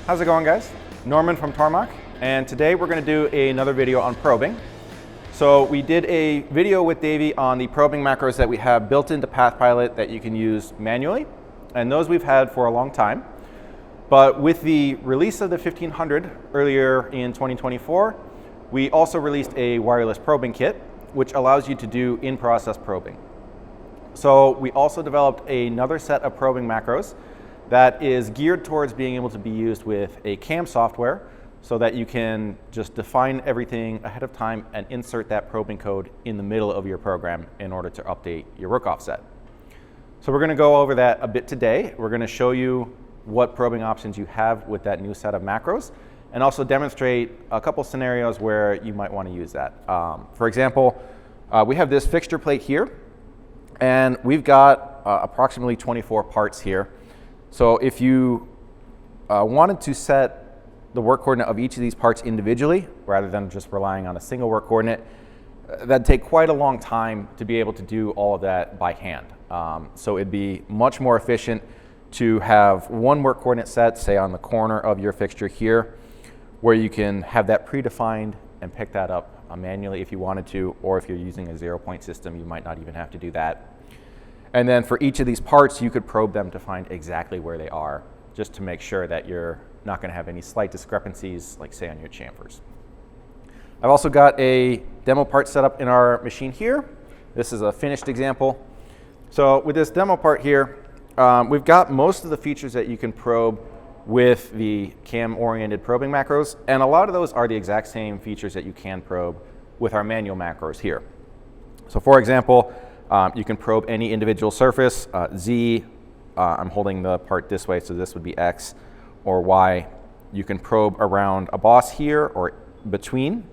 How's it going, guys? Norman from Tormach, and today we're going to do another video on probing. So we did a video with Davey on the probing macros that we have built into PathPilot that you can use manually, and those we've had for a long time. But with the release of the 1500 earlier in 2024, we also released a wireless probing kit, which allows you to do in-process probing. So we also developed another set of probing macros that is geared towards being able to be used with a CAM software so that you can just define everything ahead of time and insert that probing code in the middle of your program in order to update your work offset. So we're going to go over that a bit today. We're going to show you what probing options you have with that new set of macros, and also demonstrate a couple scenarios where you might want to use that. For example, we have this fixture plate here, and we've got approximately 24 parts here. So if you wanted to set the work coordinate of each of these parts individually, rather than just relying on a single work coordinate, that'd take quite a long time to be able to do all of that by hand. So it'd be much more efficient to have one work coordinate set, say on the corner of your fixture here, where you can have that predefined and pick that up manually if you wanted to, or if you're using a 0-point system, you might not even have to do that. And then for each of these parts, you could probe them to find exactly where they are, just to make sure that you're not going to have any slight discrepancies, like say on your chamfers. I've also got a demo part set up in our machine here. This is a finished example. So with this demo part here, we've got most of the features that you can probe with the CAM-oriented probing macros, and a lot of those are the exact same features that you can probe with our manual macros here. So for example, you can probe any individual surface, Z, I'm holding the part this way, so this would be X, or Y. You can probe around a boss here, or between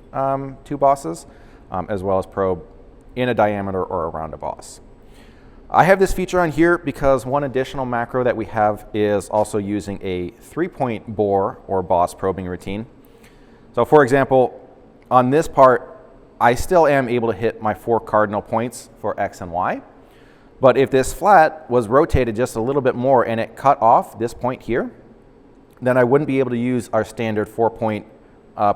two bosses, as well as probe in a diameter or around a boss. I have this feature on here because one additional macro that we have is also using a 3-point bore or boss probing routine. So for example, on this part, I still am able to hit my 4 cardinal points for X and Y. But if this flat was rotated just a little bit more and it cut off this point here, then I wouldn't be able to use our standard 4-point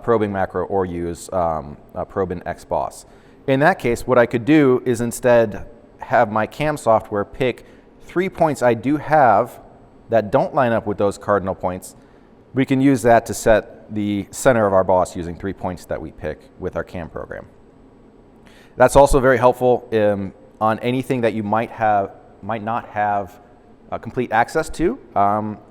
probing macro or use probe in X boss. In that case, what I could do is instead have my CAM software pick 3 points I do have that don't line up with those cardinal points. We can use that to set the center of our boss using 3 points that we pick with our CAM program. That's also very helpful on anything that you might not have complete access to.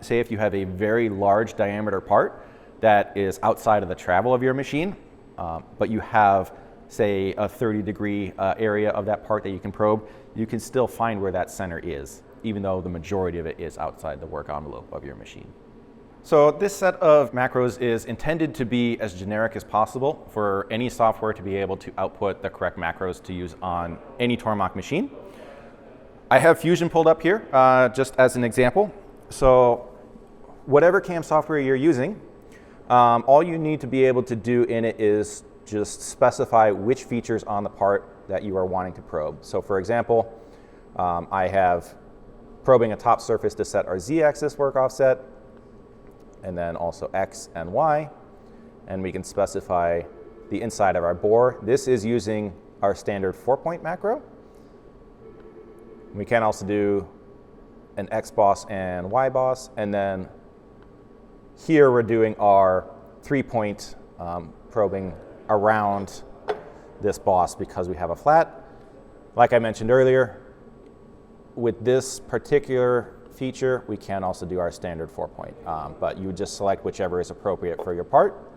Say if you have a very large diameter part that is outside of the travel of your machine, but you have, say, a 30-degree area of that part that you can probe, you can still find where that center is, even though the majority of it is outside the work envelope of your machine. So this set of macros is intended to be as generic as possible for any software to be able to output the correct macros to use on any Tormach machine. I have Fusion pulled up here just as an example. So whatever CAM software you're using, all you need to be able to do in it is just specify which features on the part that you are wanting to probe. So for example, I have probing a top surface to set our Z-axis work offset, and then also X and Y, and we can specify the inside of our bore. This is using our standard 4-point macro. We can also do an X boss and Y boss, and then here we're doing our 3-point probing around this boss because we have a flat. Like I mentioned earlier, with this particular feature, we can also do our standard 4-point, but you would just select whichever is appropriate for your part.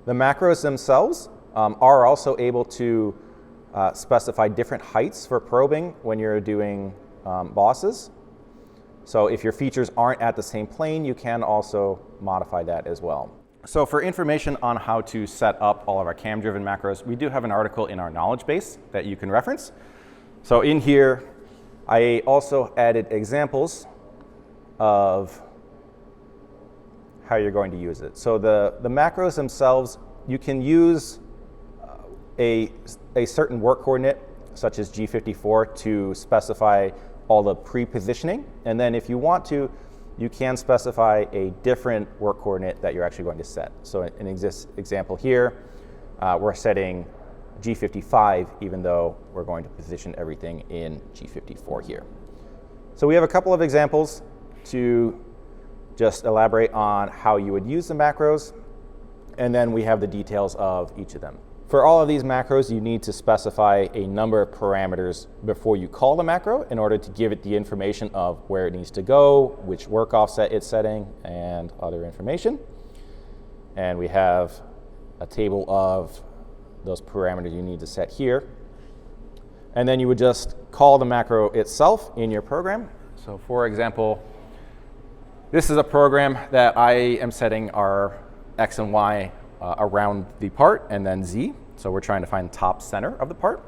The macros themselves are also able to specify different heights for probing when you're doing bosses. So if your features aren't at the same plane, you can also modify that as well. So for information on how to set up all of our CAM-driven macros, we do have an article in our knowledge base that you can reference. So in here, I also added examples of how you're going to use it. So the macros themselves, you can use a certain work coordinate, such as G54, to specify all the pre-positioning. And then if you want to, you can specify a different work coordinate that you're actually going to set. So in example here, we're setting G55, even though we're going to position everything in G54 here. So we have a couple of examples to just elaborate on how you would use the macros, and then we have the details of each of them. For all of these macros, you need to specify a number of parameters before you call the macro in order to give it the information of where it needs to go, which work offset it's setting, and other information. And we have a table of those parameters you need to set here. And then you would just call the macro itself in your program. So for example, this is a program that I am setting our X and Y around the part, and then Z. So we're trying to find top center of the part.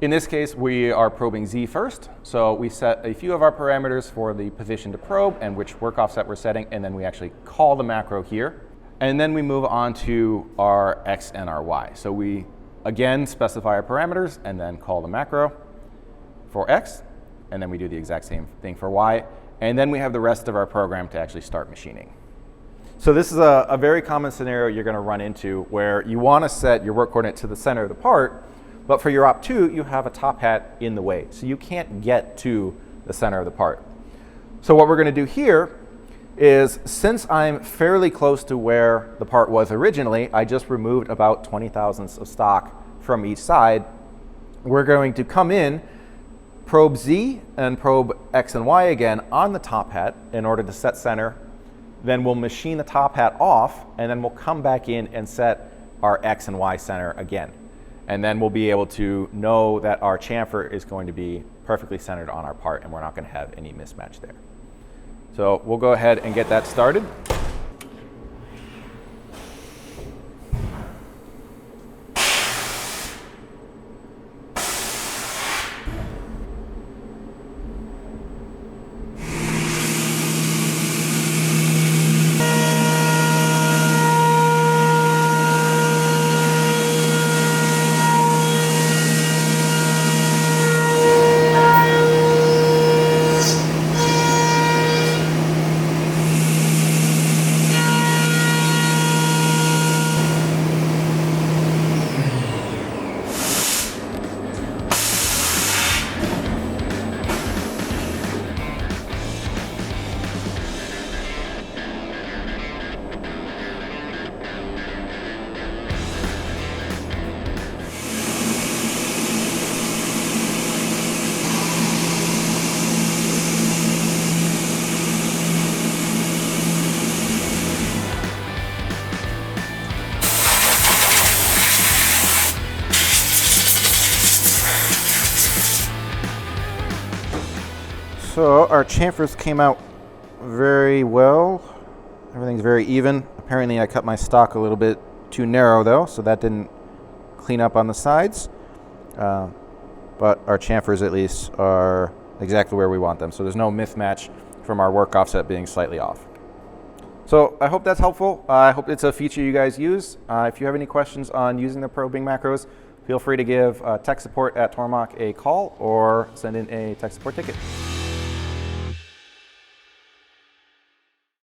In this case, we are probing Z first. So we set a few of our parameters for the position to probe and which work offset we're setting, and then we actually call the macro here. And then we move on to our X and our Y. So we again specify our parameters and then call the macro for X, and then we do the exact same thing for Y. And then we have the rest of our program to actually start machining. So this is a very common scenario you're going to run into where you want to set your work coordinate to the center of the part, but for your op2, you have a top hat in the way. So you can't get to the center of the part. So what we're going to do here is, since I'm fairly close to where the part was originally, I just removed about 20 thousandths of stock from each side. We're going to come in, probe Z and probe X and Y again on the top hat in order to set center. Then we'll machine the top hat off, and then we'll come back in and set our X and Y center again. And then we'll be able to know that our chamfer is going to be perfectly centered on our part, and we're not going to have any mismatch there. So we'll go ahead and get that started. So our chamfers came out very well. Everything's very even. Apparently I cut my stock a little bit too narrow though, so that didn't clean up on the sides. But our chamfers at least are exactly where we want them. So there's no mismatch from our work offset being slightly off. So I hope that's helpful. I hope it's a feature you guys use. If you have any questions on using the probing macros, feel free to give tech support at Tormach a call or send in a tech support ticket.